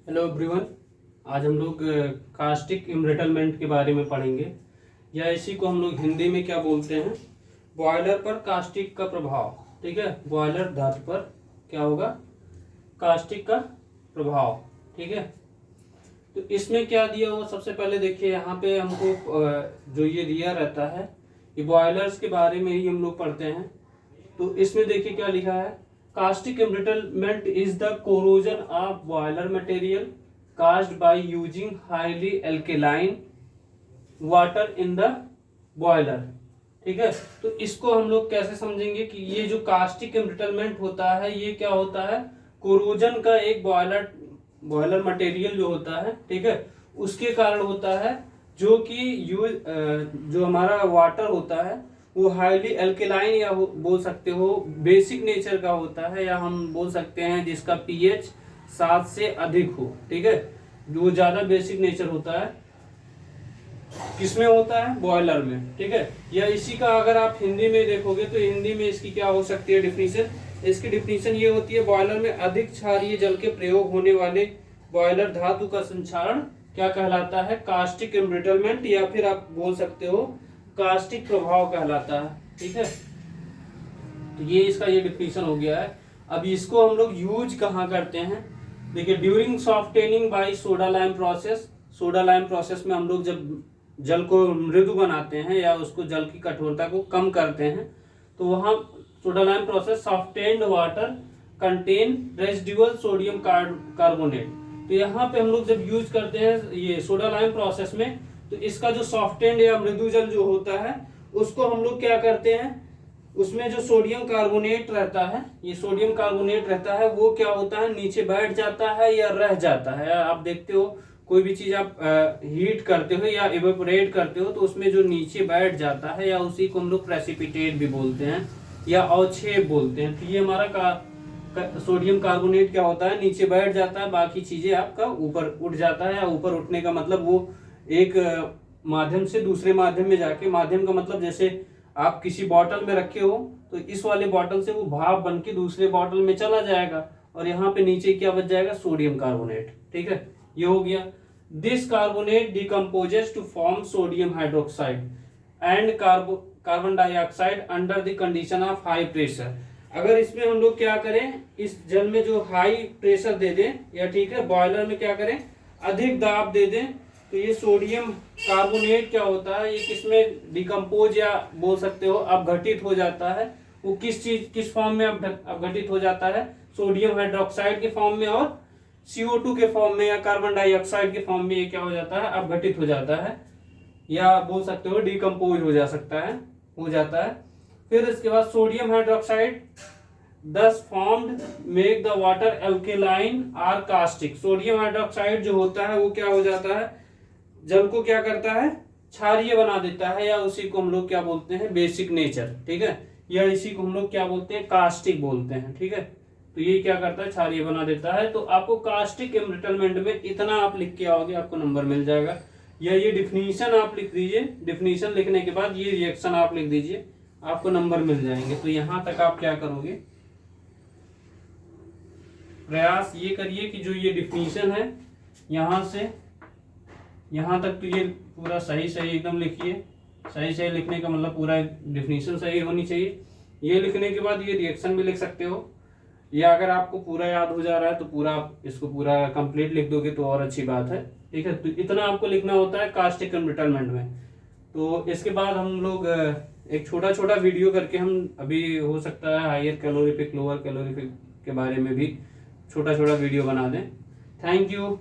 Hello everyone. आज हम लोग कास्टिक इम्ब्रिटलमेंट के बारे में पढ़ेंगे, या इसी को हम लोग हिंदी में क्या बोलते हैं, बॉयलर पर कास्टिक का प्रभाव। ठीक है, बॉयलर धातु पर क्या होगा, कास्टिक का प्रभाव। ठीक है, तो इसमें क्या दिया हुआ, सबसे पहले देखिए यहाँ पे हमको जो ये दिया रहता है, ये बॉयलर्स के बारे में ही हम लोग पढ़ते हैं। तो इसमें देखिए क्या लिखा है, caustic embrittlement is the corrosion of boiler material caused by using highly alkaline water in the boiler। ठीक है, तो इसको हम लोग कैसे समझेंगे कि ये जो कास्टिक एम्ब्रिटलमेंट होता है ये क्या होता है, कोरोजन का एक बॉयलर मटेरियल जो होता है, ठीक है, उसके कारण होता है, जो कि जो हमारा वाटर होता है वो हाईली अल्केलाइन या बोल सकते हो बेसिक नेचर का होता है, या हम बोल सकते हैं जिसका पीएच 7 से अधिक हो। ठीक है, जो ज्यादा बेसिक नेचर होता है किसमें होता है, बॉयलर में। ठीक है, या इसी का अगर आप हिंदी में देखोगे तो हिंदी में इसकी क्या हो सकती है डिफिनीशन, इसकी डिफिनीशन ये होती है, बॉयलर में अधिक क्षारीय जल के प्रयोग होने वाले बॉयलर धातु का संक्षारण क्या कहलाता है, कास्टिक एम्ब्रिटलमेंट, या फिर आप बोल सकते हो कास्टिक प्रभाव कहलाता है। ठीक है, तो ये इसका ये डिफिनीशन हो गया है। अब इसको हम लोग यूज कहाँ करते हैं, देखिए during softening by soda lime process. Soda lime process में हम लोग जब जल को मृदु बनाते हैं या उसको जल की कठोरता को कम करते हैं, तो वहां soda lime process softened water contain residual sodium carbonate. तो यहाँ पे हम लोग जब यूज करते हैं ये सोडा लाइम प्रोसेस में, तो इसका जो सॉफ्टेन्ड या मृदु जल जो होता है उसको हम लोग क्या करते हैं, उसमें जो सोडियम कार्बोनेट रहता है, ये सोडियम कार्बोनेट रहता है वो क्या होता है, नीचे बैठ जाता है या रह जाता है। आप देखते हो कोई भी चीज आप हीट करते हो या इवेपोरेट करते हो तो उसमें जो नीचे बैठ जाता है, या उसी को हम लोग प्रेसिपिटेट भी बोलते हैं या अवक्षेप बोलते हैं। तो ये हमारा सोडियम कार्बोनेट क्या होता है, नीचे बैठ जाता है, बाकी चीजें आपका ऊपर उठ जाता है, या ऊपर उठने का मतलब वो एक माध्यम से दूसरे माध्यम में जाके, माध्यम का मतलब जैसे आप किसी बॉटल में रखे हो तो इस वाले बॉटल से वो भाप बन के दूसरे बॉटल में चला जाएगा, और यहाँ पे नीचे क्या बच जाएगा, सोडियम कार्बोनेट। ठीक है, ये हो गया। This carbonate decomposes to form sodium hydroxide and carbon dioxide under the condition of high pressure. अगर इसमें हम लोग क्या करें, इस जल में जो हाई प्रेशर दे दें, या ठीक है बॉयलर में क्या करें, अधिक दाब दे दें, तो ये सोडियम कार्बोनेट क्या होता है, ये किसमें डिकम्पोज या बोल सकते हो अपघटित हो जाता है। वो किस फॉर्म में अपघटित हो जाता है, सोडियम हाइड्रोक्साइड के फॉर्म में और CO2 के फॉर्म में या कार्बन डाइऑक्साइड के फॉर्म में ये क्या हो जाता है, अपघटित हो जाता है, या बोल सकते हो डिकम्पोज हो जाता है। फिर इसके बाद sodium hydroxide thus formed make the water alkaline or caustic. Sodium hydroxide जो होता है वो क्या हो जाता है, जल को क्या करता है, क्षारीय बना देता है, या उसी को हम लोग क्या बोलते हैं, बेसिक नेचर। ठीक है, या इसी को हम लोग क्या बोलते हैं, कास्टिक बोलते हैं। ठीक है, तो ये क्या करता है, क्षारीय बना देता है। तो आपको कास्टिक एम्ब्रिटलमेंट में इतना आप लिख के आओगे, आपको नंबर मिल जाएगा। या ये डिफिनीशन आप लिख दीजिए, डिफिनीशन लिखने के बाद ये रिएक्शन आप लिख दीजिए, आपको नंबर मिल जाएंगे। तो यहां तक आप क्या करोगे, प्रयास ये करिए कि जो ये डिफिनीशन है यहां से यहां तक तो ये पूरा सही एकदम लिखिए। सही लिखने का मतलब पूरा डिफिनीशन सही होनी चाहिए। ये लिखने के बाद ये रिएक्शन भी लिख सकते हो, या अगर आपको पूरा याद हो जा रहा है तो पूरा इसको पूरा कंप्लीट लिख दोगे तो और अच्छी बात है। ठीक है, तो इतना आपको लिखना होता है कास्टिक एम्ब्रिटलमेंट में। तो इसके बाद हम लोग एक छोटा छोटा वीडियो करके, हम अभी हो सकता है हायर कैलोरीफिक लोअर कैलोरीफिक के बारे में भी छोटा छोटा वीडियो बना दें। Thank you.